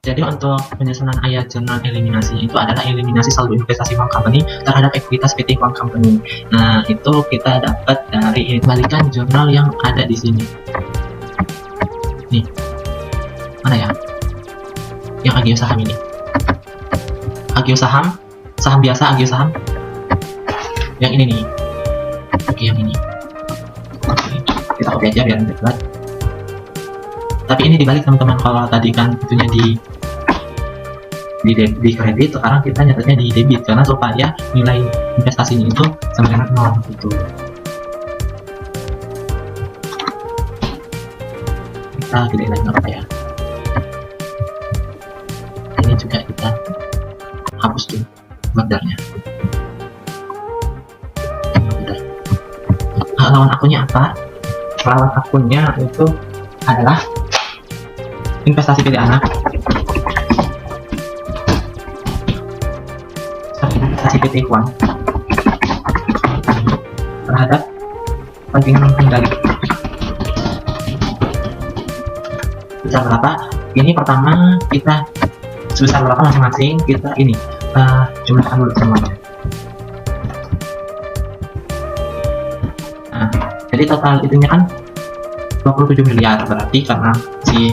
[SPEAKER 1] Jadi untuk penyusunan ayat jurnal eliminasi itu adalah eliminasi saldo investasi Huang Company terhadap ekuitas PT Huang Company. Nah, itu kita dapat dari balikan jurnal yang ada di sini. Nih, mana ya? Yang agio saham ini. Agio saham biasa, agio saham. Yang ini nih. Oke, yang ini. Oke, kita copy aja biar lebih kuat. Tapi ini dibalik teman-teman, kalau tadi kan itunya di kredit, sekarang kita nyatetnya di debit karena supaya nilai investasinya itu sama dengan 0 gitu. Kita gedein lagi apa ya? Ini juga kita hapus dulu bordernya. Lawan akunnya apa? Lawan akunnya itu adalah investasi pilih anak, investasi PT Huang terhadap bagian kendali. Sebesar berapa? Ini pertama kita sebesar berapa masing-masing, kita ini jumlahkan dulu semuanya. Nah, jadi total itunya kan 27 miliar, berarti karena si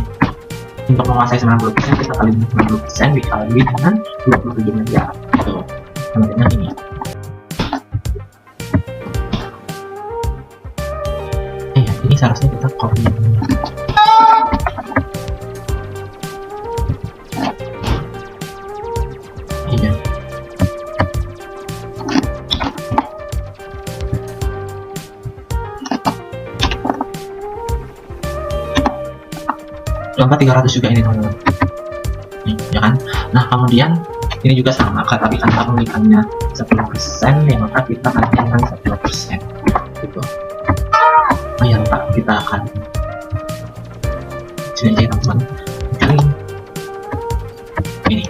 [SPEAKER 1] untuk menguasai 90% kita kali 90% dikali dengan 27 miliar itu sama dengan ini. Ini seharusnya kita copy. Iya. Contoh 300 juga ini teman-teman. Nih, ya kan? Nah, kemudian Ini juga sama, tapi kan kepemilikannya 10% ya, maka kita kalikan dengan 10% gitu. Oh ya lupa, kita akan sini aja teman-teman, ini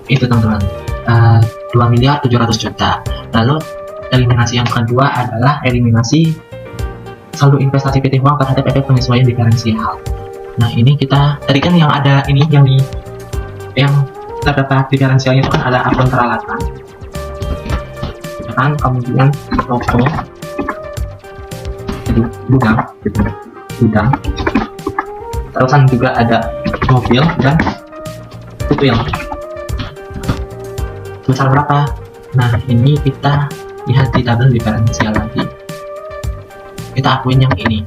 [SPEAKER 1] itu teman-teman, 2.700.000.000. Lalu eliminasi yang kedua adalah eliminasi saldo investasi PT Huang terhadap efek penyesuaian diferensial. Nah ini kita tadi kan yang ada ini yang terdapat diferensialnya itu kan ada akun peralatan, kan, kemudian toko, gudang, terusan juga ada mobil dan goodwill. Sebesar berapa? Nah ini kita lihat di tabel diferensial lagi, kita akuin yang ini.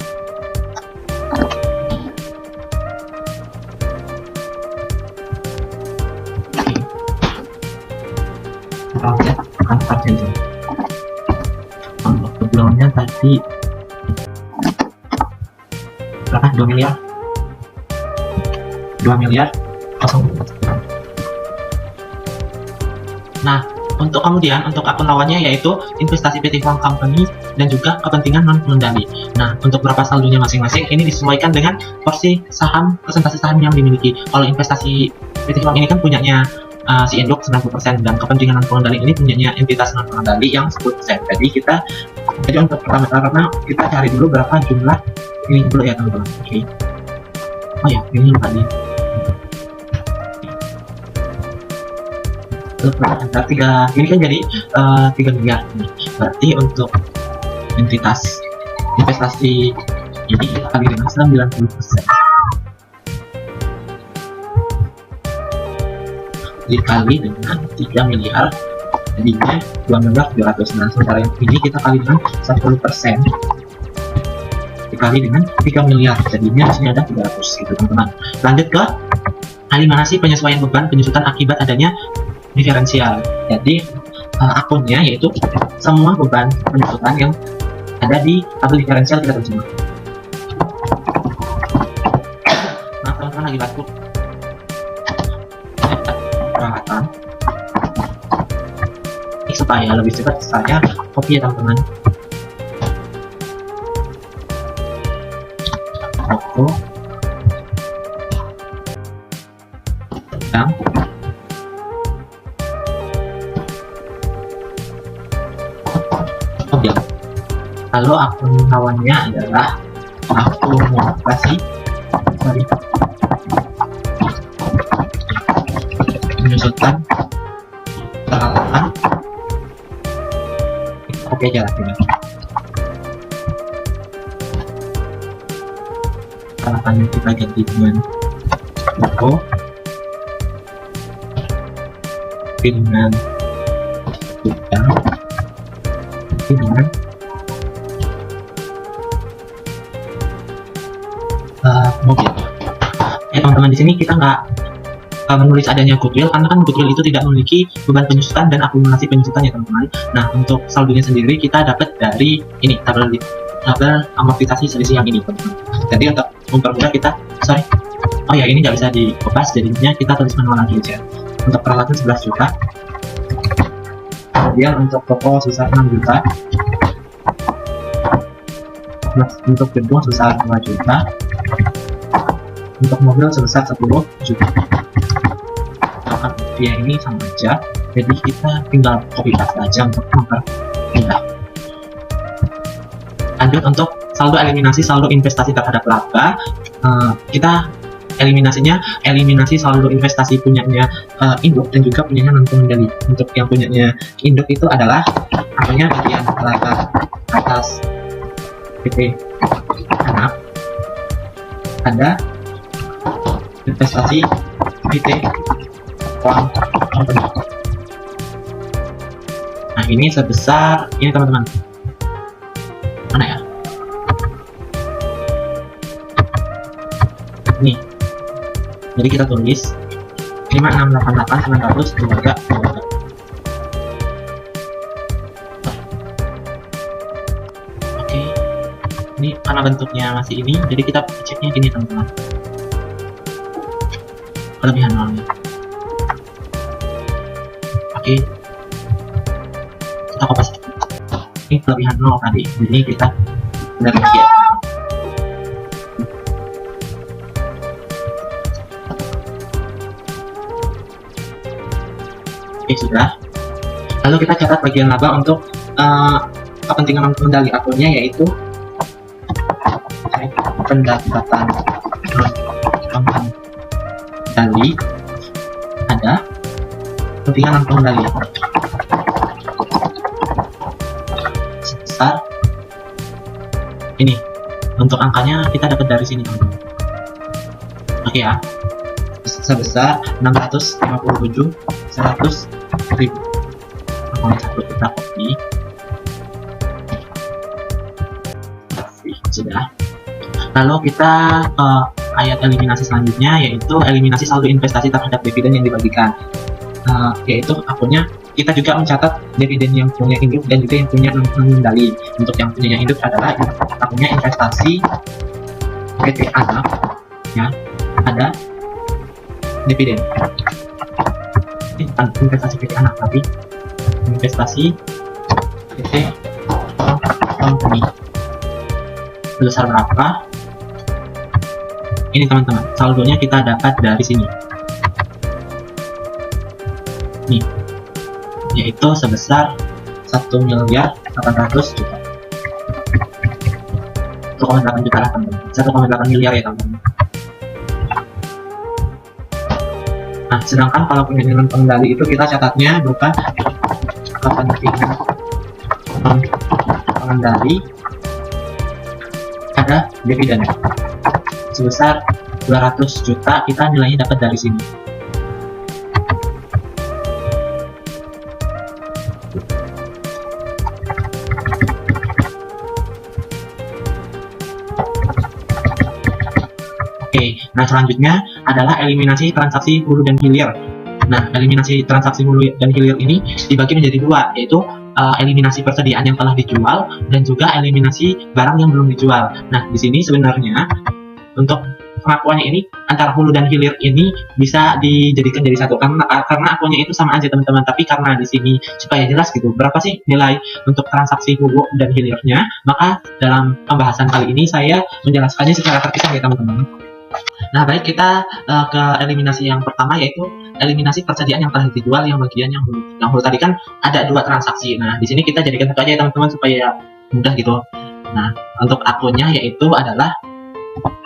[SPEAKER 1] Kita akan saja itu. Untuk sebelumnya tadi berapa? 2 miliar 0. Nah untuk kemudian untuk akun lawannya yaitu investasi PT Huang Company dan juga kepentingan non pengendali. Nah untuk berapa saldonya masing-masing ini disesuaikan dengan porsi saham, presentasi saham yang dimiliki. Kalau investasi PT Huang ini kan punyanya si induk 90% dan kepentingan non pengendali ini punyanya entitas non pengendali yang 10%. Jadi untuk pertama kita cari dulu berapa jumlah ini dulu ya teman-teman. Oke. Oh ya, ini lupa nih. Ada 3, ini kan jadi 3 miliar nih. Berarti untuk entitas investasi ini kita kali dengan 90%. Dikali dengan 3 miliar jadinya 2.700.000. Nah sementara yang ini kita kali dengan 10% dikali dengan 3 miliar jadinya di sini ada 300 gitu teman-teman. Lanjut ke eliminasi penyesuaian beban penyusutan akibat adanya diferensial. Jadi akunnya yaitu semua beban penyusutan yang ada di tabel diferensial kita terjemah. Nah teman-teman lagi batuk peralatan ini supaya lebih cepat saya copy ya teman-teman. Toko, gudang, mobil. Lalu akun lawannya adalah akumulasi penyusutan peralatan. Oke aja lah ini. Peralatannya kita ganti dengan toko, dengan gudang, dengan mobil. Teman-teman di sini kita nggak menulis adanya goodwill karena kan goodwill itu tidak memiliki beban penyusutan dan akumulasi penyusutan ya teman-teman. Nah untuk saldonya sendiri kita dapat dari ini tabel amortisasi selisih yang ini teman-teman. Jadi untuk mempermudah kita, oh ya ini nggak bisa dikopas jadinya kita tulis manual lagi aja. Untuk peralatan 11 juta, kemudian untuk toko sebesar 6 juta, untuk gedung sebesar 2 juta, untuk mobil sebesar 10 juta. Dia ini sama aja, jadi kita tinggal copy paste aja untuk mempermudah. Lanjut untuk saldo eliminasi saldo investasi terhadap laba, kita eliminasi saldo investasi punyanya induk dan juga punyanya non pengendali. Untuk yang punyanya induk itu adalah namanya bagian laba atas PT anak, ada investasi PT Huang Company. Nah ini sebesar ini teman-teman, mana ya, nih, jadi kita tulis 5688 900 keluarga. Oke, ini karena bentuknya masih ini, jadi kita ceknya gini teman-teman, kelebihan nolnya. Oke, kita kopas. Ini kelebihan 0 tadi, jadi kita benar lagi ya. Oke, sudah. Lalu kita catat bagian laba untuk kepentingan mengendali akunnya, yaitu pendapatan mengendali ada kepentingan mengendali sebesar ini. Untuk angkanya kita dapat dari sini, teman-teman. Oke ya, sebesar 657.100.000. Kita copy. Sudah. Lalu kita ke ayat eliminasi selanjutnya, yaitu eliminasi saldo investasi terhadap dividen yang dibagikan. Yaitu akunnya kita juga mencatat dividen yang punya induk dan juga yang punya mengendali. Untuk yang punya induk adalah akunnya investasi PT anak, ya, ada dividen. Ini bukan investasi PT anak, tapi investasi PT company. Sebesar berapa? Ini teman-teman, saldonya kita dapat dari sini. Nih, yaitu sebesar 1.800.000.000. 1,8 juta lah, teman-teman. 1,8 miliar ya, teman-teman. Nah, sedangkan kalau pengendalian pengendali itu kita catatnya berupa kepentingan pengendali ada dividen sebesar 200 juta, kita nilainya dapat dari sini. Oke, nah selanjutnya adalah eliminasi transaksi hulu dan hilir. Nah, eliminasi transaksi hulu dan hilir ini dibagi menjadi dua, yaitu eliminasi persediaan yang telah dijual dan juga eliminasi barang yang belum dijual. Nah, di sini sebenarnya untuk pengakuannya ini antara hulu dan hilir ini bisa dijadikan jadi satu karena akunnya itu sama aja, teman-teman. Tapi karena di sini supaya jelas gitu berapa sih nilai untuk transaksi hulu dan hilirnya, maka dalam pembahasan kali ini saya menjelaskannya secara terpisah ya, teman-teman. Nah, baik, kita ke eliminasi yang pertama, yaitu eliminasi persediaan yang telah dijual yang bagian yang hulu. Yang hulu tadi kan ada dua transaksi. Nah, di sini kita jadikan satu aja ya, teman-teman, supaya mudah gitu. Nah, untuk akunnya yaitu adalah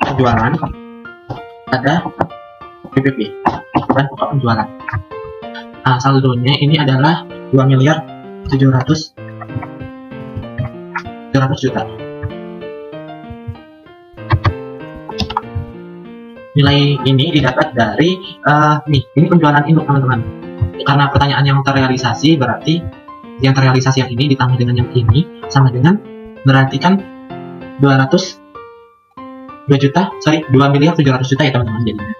[SPEAKER 1] penjualan ada PPP, bukan pokok penjualan. Nah, saldonya ini adalah 2.700.000.000. Nilai ini didapat dari ini penjualan induk, teman-teman. Karena pertanyaan yang terrealisasi, berarti yang terrealisasi yang ini ditambah dengan yang ini sama dengan berarti kan 2.700.000.000 ya, teman-teman, jadinya.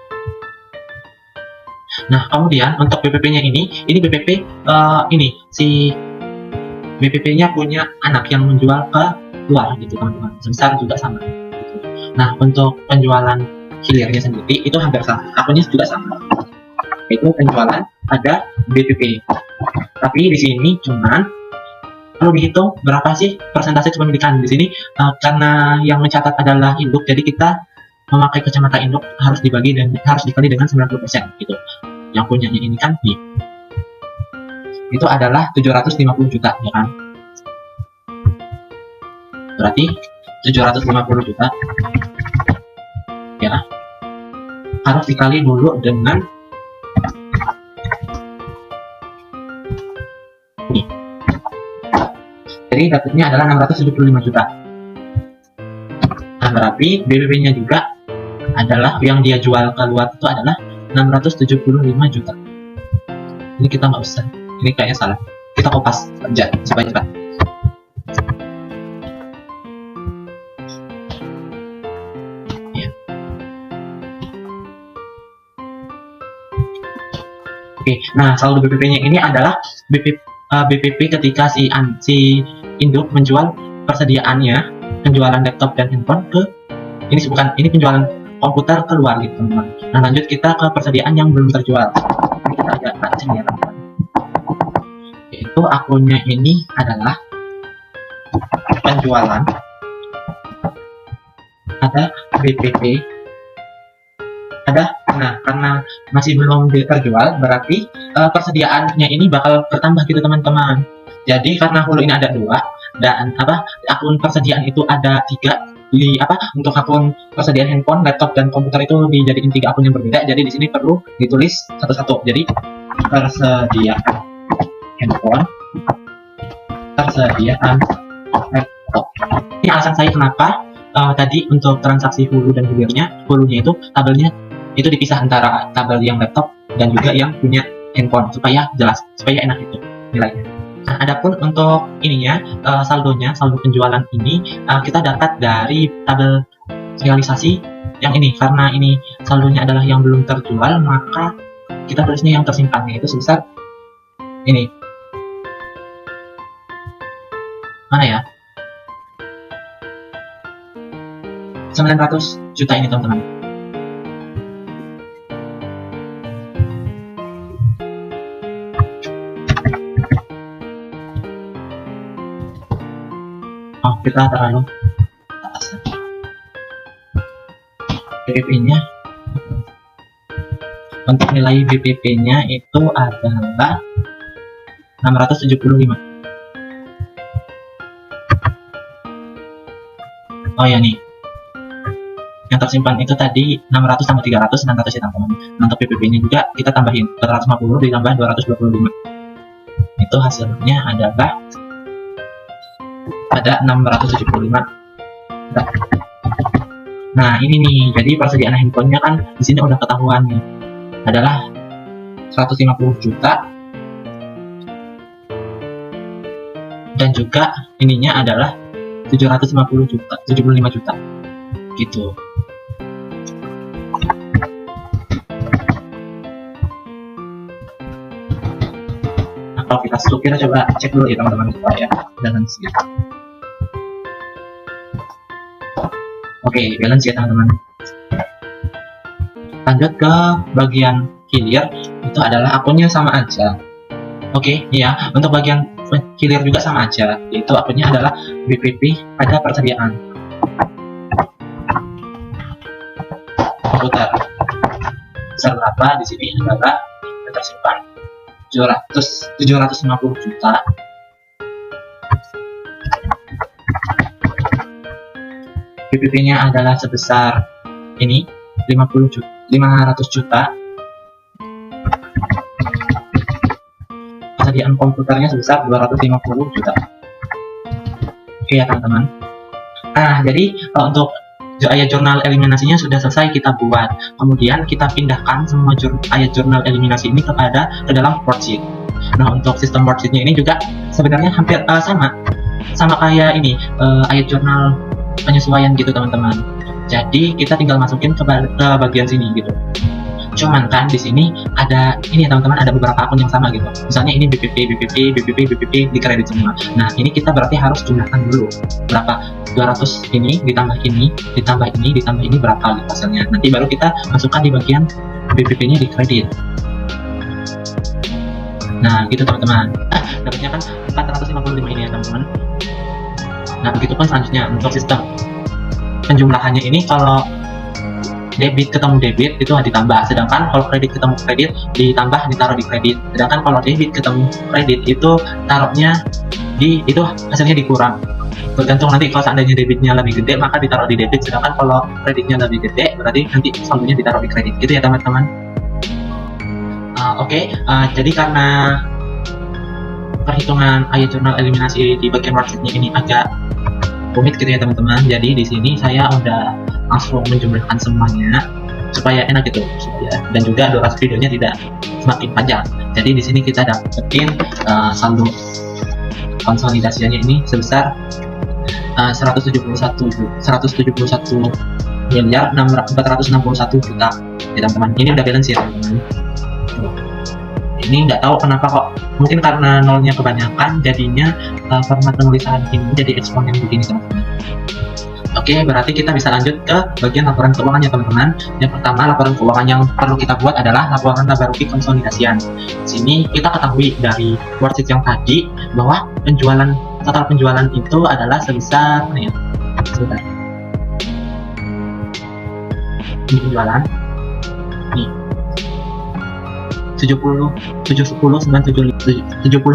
[SPEAKER 1] Nah, kemudian untuk BPP-nya ini BPP si BPP-nya punya anak yang menjual ke luar gitu, teman-teman. Sebesar juga sama gitu. Nah, untuk penjualan hilirnya sendiri itu hampir sama, akunnya juga sama, yaitu penjualan ada BPP. Tapi di sini cuman perlu dihitung berapa sih persentase kepemilikan. Di sini karena yang mencatat adalah induk, jadi kita memakai kacamata induk harus dibagi dan harus dikali dengan 90% gitu. Yang punyanya ini kan itu adalah 750 juta ya kan. Berarti 750 juta ya harus dikali dulu dengan ini. Jadi dapatnya adalah 675 juta. Nah, berarti BPP-nya juga adalah yang dia jual keluar itu adalah 675 juta. Ini kita nggak usah, ini kayaknya salah. Kita kopas aja supaya cepat. Ya. Oke, nah saldo BPP-nya ini adalah BPP ketika si induk menjual persediaannya, penjualan laptop dan handphone ke ini penjualan komputer keluar gitu, teman-teman. Nah, lanjut kita ke persediaan yang belum terjual. Ini kita agak pancing ya, teman-teman. itu akunnya ini adalah penjualan, ada BPP, ada. Nah, karena masih belum terjual, berarti persediaannya ini bakal bertambah gitu teman-teman. Jadi karena hulu ini ada 2 dan akun persediaan itu ada 3. Untuk akun persediaan handphone, laptop, dan komputer itu dijadiin 3 akun yang berbeda. Jadi di sini perlu ditulis satu-satu. Jadi persediaan handphone, persediaan laptop. Ini alasan saya kenapa tadi untuk transaksi hulu dan hilirnya, hulunya itu tabelnya itu dipisah antara tabel yang laptop dan juga yang punya handphone supaya jelas, supaya enak itu nilainya. Nah, adapun untuk ininya, saldonya, saldo penjualan ini kita dapat dari tabel realisasi yang ini. Karena ini saldonya adalah yang belum terjual, maka kita tulisnya yang tersimpan, yaitu sebesar ini. Mana ya? 900 juta ini teman-teman. Oh, kita terlalu atas. BPP-nya, untuk nilai BPP-nya itu adalah 675. Oh ya nih, yang tersimpan itu tadi 600 tambah 300, 600 ya teman-teman. Untuk BPP-nya juga kita tambahin 450 ditambah 225. Itu hasilnya adalah ada 675. Nah, ini nih, jadi persediaan handphonenya kan di sini udah ketahuan nih. Adalah 150 juta. Dan juga ininya adalah 750 juta, 75 juta. Gitu. Nah, kalau kita coba cek dulu ya teman-teman supaya jangan sih. Oke, balance ya teman-teman. Lanjut ke bagian hilir, itu adalah akunnya sama aja. Oke, ya, untuk bagian hilir juga sama aja, yaitu akunnya adalah BPP pada persediaan komputer. Besar berapa di sini adalah tersimpan 750 juta. BPP-nya adalah sebesar ini 500 juta. Persediaan komputernya sebesar 250 juta. Oke ya teman-teman. Nah, jadi untuk ayat jurnal eliminasinya sudah selesai kita buat. Kemudian kita pindahkan semua ayat jurnal eliminasi ini ke dalam worksheet. Nah, untuk sistem worksheetnya ini juga sebenarnya hampir sama kayak ini ayat jurnal penyesuaian gitu teman-teman. Jadi kita tinggal masukin ke bagian sini gitu. Cuman kan di sini ada ini ya teman-teman, ada beberapa akun yang sama gitu. Misalnya ini BPP di kredit semua. Nah, ini kita berarti harus jumlahkan dulu berapa 200 ini ditambah ini ditambah ini berapa gitu hasilnya. Nanti baru kita masukkan di bagian BPP-nya di kredit. Nah, gitu teman-teman. Dapatnya kan 455 ini ya teman-teman. Nah, begitu pun selanjutnya untuk sistem penjumlahannya ini, kalau debit ketemu debit itu ditambah, sedangkan kalau kredit ketemu kredit ditaruh di kredit, sedangkan kalau debit ketemu kredit itu taruhnya itu hasilnya dikurang. Tergantung nanti, kalau seandainya debitnya lebih gede maka ditaruh di debit, sedangkan kalau kreditnya lebih gede berarti nanti saldonya ditaruh di kredit gitu ya teman-teman. Jadi karena perhitungan ayat jurnal eliminasi di bagian worksheetnya ini agak rumit gitu ya teman-teman, jadi di sini saya udah langsung menjumlahkan semuanya supaya enak gitu dan juga durasi videonya tidak semakin panjang. Jadi di sini kita dapetin saldo konsolidasinya ini sebesar 171 miliar 461 juta ya teman-teman. Ini udah balance ya teman-teman. Ini nggak tahu kenapa kok, mungkin karena nolnya kebanyakan jadinya format penulisan ini jadi eksponen begini teman-teman. Oke, berarti kita bisa lanjut ke bagian laporan keuangan ya teman-teman. Yang pertama, laporan keuangan yang perlu kita buat adalah laporan laba rugi konsolidasian. Di sini kita ketahui dari worksheet yang tadi bahwa total penjualan itu adalah sebesar ini penjualan nih 70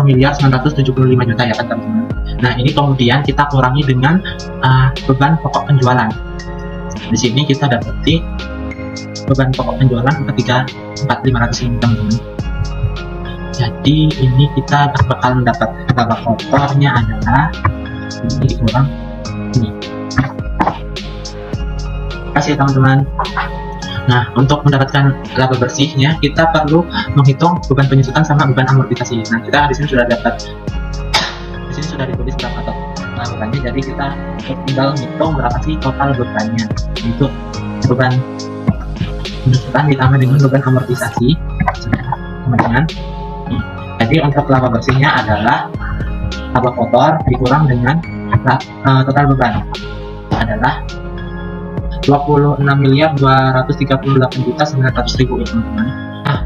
[SPEAKER 1] miliar 975 juta ya kan teman-teman. Nah, ini kemudian kita kurangi dengan beban pokok penjualan. Di sini kita dapati beban pokok penjualan 34.500 ini teman-teman. Jadi ini kita bakal mendapat laba kotornya adalah ini dikurang ini. Terima kasih teman-teman. Nah, untuk mendapatkan laba bersihnya kita perlu menghitung beban penyusutan sama beban amortisasi. Nah, kita di sini sudah dapat, di sini sudah ditulis berapa total bebannya. Jadi kita tinggal menghitung berapa sih total bebannya. Itu beban penyusutan ditambah dengan beban amortisasi, teman-teman. Jadi untuk laba bersihnya adalah laba kotor dikurang dengan total beban adalah 26.238.900.000 ya teman-teman. Nah,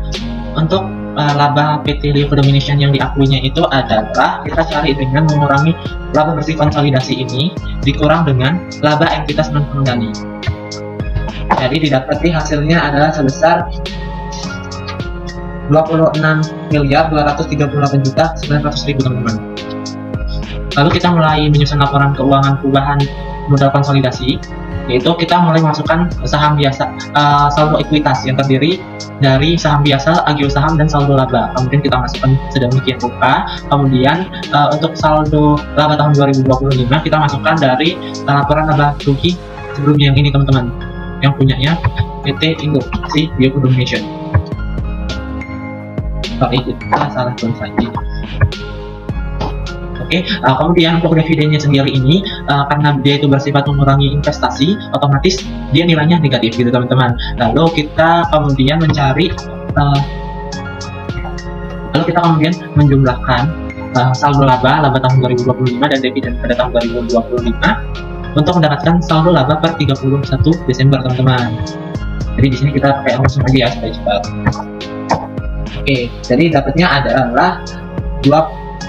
[SPEAKER 1] untuk laba PT Leo Codomination yang diakuinya itu adalah kita cari dengan mengurangi laba bersih konsolidasi ini dikurang dengan laba entitas non pengendali. Jadi didapati hasilnya adalah sebesar 26.238.900.000 teman-teman. Lalu kita mulai menyusun laporan keuangan perubahan modal konsolidasi, yaitu kita mulai masukkan saham biasa, saldo ekuitas yang terdiri dari saham biasa, agio saham, dan saldo laba. Kemudian kita masukkan sedemikian rupa. Kemudian untuk saldo laba tahun 2025 kita masukkan dari laporan laba rugi sebelumnya yang ini teman-teman, yang punyanya PT Indo si Leo Codomination. Baik, kita salah tulis lagi. Oke, kemudian untuk dividennya sendiri ini karena dia itu bersifat mengurangi investasi, otomatis dia nilainya negatif gitu teman-teman. Lalu kita kemudian mencari menjumlahkan saldo laba tahun 2025 dan dividen pada tahun 2025 untuk mendapatkan saldo laba per 31 Desember teman-teman. Jadi di sini kita pakai langsung aja ya supaya cepat. Oke, jadi dapatnya adalah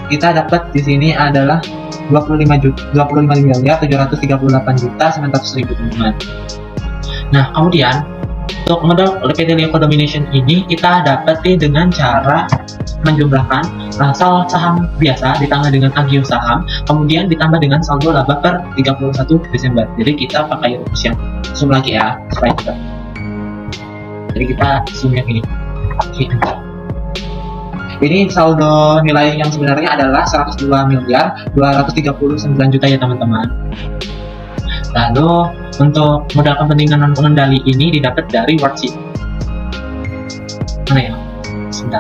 [SPEAKER 1] kita dapat di sini adalah 25.738.900.000 teman-teman. Nah, kemudian untuk modal PT Leo Codomination ini kita dapati dengan cara menjumlahkan saham biasa ditambah dengan agio saham, kemudian ditambah dengan saldo laba per 31 Desember. Jadi kita pakai rumus yang zoom lagi ya supaya kita. Jadi kita zoomnya gini. Ini saldo nilai yang sebenarnya adalah 102.239.000.000 ya teman-teman. Lalu untuk modal kepentingan non pengendali ini didapat dari worksheet. Mana ya? Sebentar.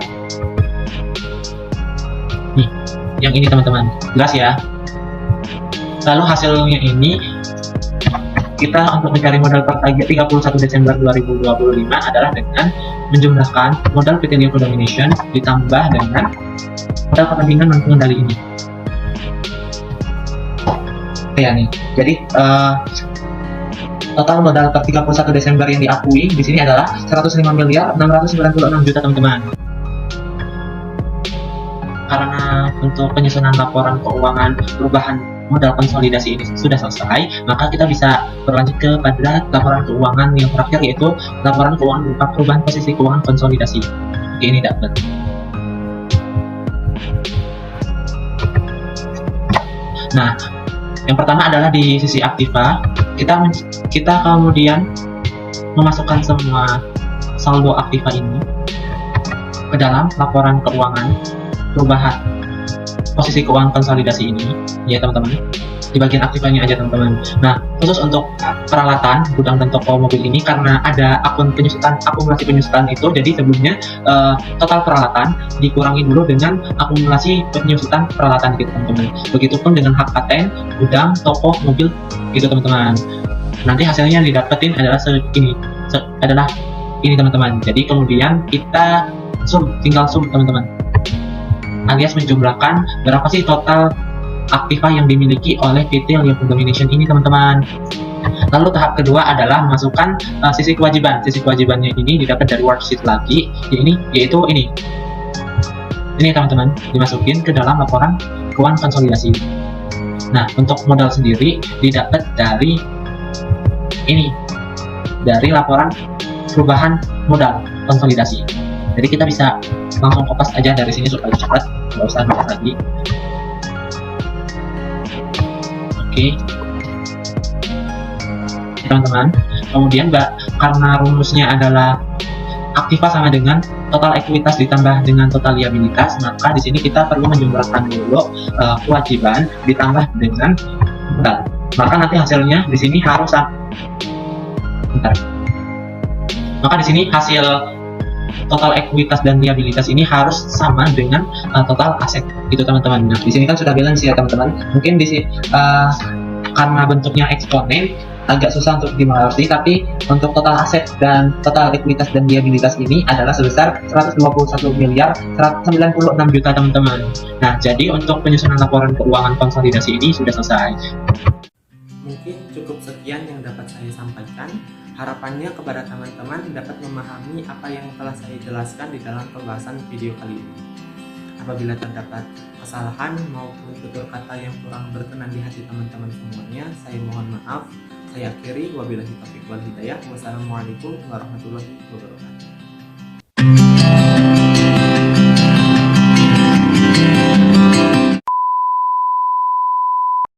[SPEAKER 1] Nih, yang ini teman-teman. Jelas ya. Lalu hasilnya ini kita untuk mencari modal per 31 Desember 2025 adalah dengan menjumlahkan modal PT Leo Codomination ditambah dengan modal kepentingan non pengendali ini. Ya nih. Jadi total modal per 31 Desember yang diakui di sini adalah 105.696.000.000 teman-teman. Karena untuk penyusunan laporan keuangan perubahan modal konsolidasi ini sudah selesai, maka kita bisa berlanjut kepada laporan keuangan yang terakhir, yaitu laporan keuangan berupa perubahan posisi keuangan konsolidasi. Oke, ini dapat. Nah, yang pertama adalah di sisi aktiva, kita kemudian memasukkan semua saldo aktiva ini ke dalam laporan keuangan perubahan posisi keuangan konsolidasi ini ya teman-teman, di bagian aktifanya aja teman-teman. Nah, khusus untuk peralatan gudang dan toko mobil ini karena ada akumulasi penyusutan itu, jadi sebelumnya total peralatan dikurangi dulu dengan akumulasi penyusutan peralatan gitu teman-teman. Begitupun dengan hak paten, gudang, toko mobil gitu teman-teman. Nanti hasilnya yang didapetin adalah ini teman-teman. Jadi kemudian kita tinggal zoom teman-teman, alias menjumlahkan berapa sih total aktiva yang dimiliki oleh PT Leo Codomination ini teman-teman. Lalu tahap kedua adalah memasukkan sisi kewajiban. Sisi kewajibannya ini didapat dari worksheet lagi, yaitu ini teman-teman, dimasukin ke dalam laporan keuangan konsolidasi. Nah, untuk modal sendiri didapat dari dari laporan perubahan modal konsolidasi. Jadi kita bisa langsung kopas aja dari sini supaya cepat, nggak usah nulis lagi. Oke, teman-teman. Kemudian karena rumusnya adalah aktiva sama dengan total ekuitas ditambah dengan total liabilitas, maka di sini kita perlu menjumlahkan dulu kewajiban ditambah dengan modal. Maka nanti hasilnya di sini harus Maka di sini hasil total ekuitas dan liabilitas ini harus sama dengan total aset, gitu teman-teman. Nah, di sini kan sudah balance ya teman-teman. Mungkin di sini karena bentuknya eksponen agak susah untuk dimengerti, tapi untuk total aset dan total ekuitas dan liabilitas ini adalah sebesar 121 miliar 196 juta teman-teman. Nah, jadi untuk penyusunan laporan keuangan konsolidasi ini sudah selesai.
[SPEAKER 2] Mungkin cukup sekian yang dapat saya sampaikan. Harapannya kepada teman-teman dapat memahami apa yang telah saya jelaskan di dalam pembahasan video kali ini. Apabila terdapat kesalahan maupun tutur kata yang kurang berkenan di hati teman-teman semuanya, saya mohon maaf. Saya akhiri, wabillahi taufiq wal hidayah. Wassalamualaikum warahmatullahi wabarakatuh.